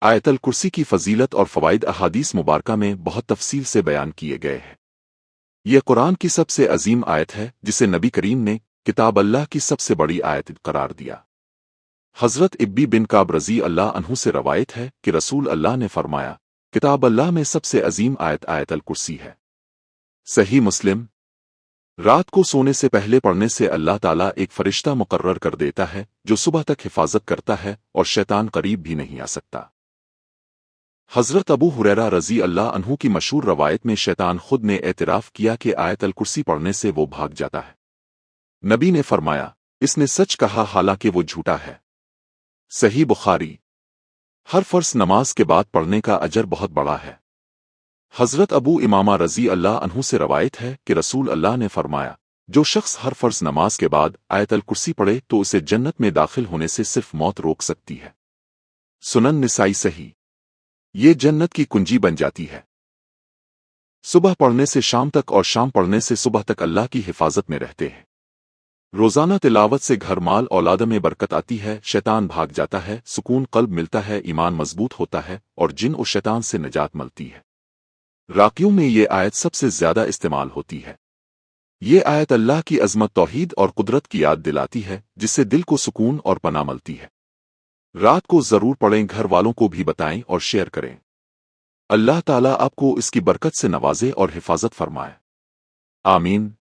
आयतल कुर्सी की फजीलत और फ़वाइद अहादीस मुबारका में बहुत तफसील से बयान किए गए हैं। यह कुरान की सबसे अजीम आयत है जिसे नबी करीम ने किताब अल्लाह की सबसे बड़ी आयत करार दिया। हज़रत इब्बी बिन काब रज़ी अल्लाह अन्हु से रवायत है कि रसूल अल्लाह ने फरमाया, किताब अल्लाह में सबसे अजीम आयत आयतल कुर्सी है। सही मुस्लिम। रात को सोने से पहले पढ़ने से अल्लाह ताला एक फरिश्ता मुकर्रर कर देता है जो सुबह तक हिफाजत करता है और शैतान करीब भी नहीं आ सकता। हज़रत अबू हुरैरा रज़ी अल्लाह अन्हु की मशहूर रवायत में शैतान खुद ने एतराफ़ किया कि आयतल कुर्सी पढ़ने से वो भाग जाता है। नबी ने फरमाया, इसने सच कहा हालांकि वो झूठा है। सही बुखारी। हर फर्ज नमाज के बाद पढ़ने का अजर बहुत बड़ा है। हज़रत अबू इमामा रज़ी अल्लाह अन्हु से रवायत है कि रसूल अल्लाह ने फरमाया, जो शख्स हर फर्ज नमाज के बाद आयतल कुर्सी पढ़े तो उसे जन्नत में दाखिल होने से सिर्फ मौत रोक सकती है। सुनन निसाई सही। ये जन्नत की कुंजी बन जाती है। सुबह पढ़ने से शाम तक और शाम पढ़ने से सुबह तक अल्लाह की हिफाजत में रहते हैं। रोज़ाना तिलावत से घर माल औलाद में बरकत आती है, शैतान भाग जाता है, सुकून कल्ब मिलता है, ईमान मजबूत होता है और जिन और शैतान से निजात मिलती है। राकियों में ये आयत सबसे ज्यादा इस्तेमाल होती है। ये आयत अल्लाह की अज़मत, तौहीद और कुदरत की याद दिलाती है जिससे दिल को सुकून और पनाह मिलती है। रात को जरूर पढ़ें, घर वालों को भी बताएं और शेयर करें। अल्लाह ताला आपको इसकी बरकत से नवाजे और हिफाजत फरमाए। आमीन।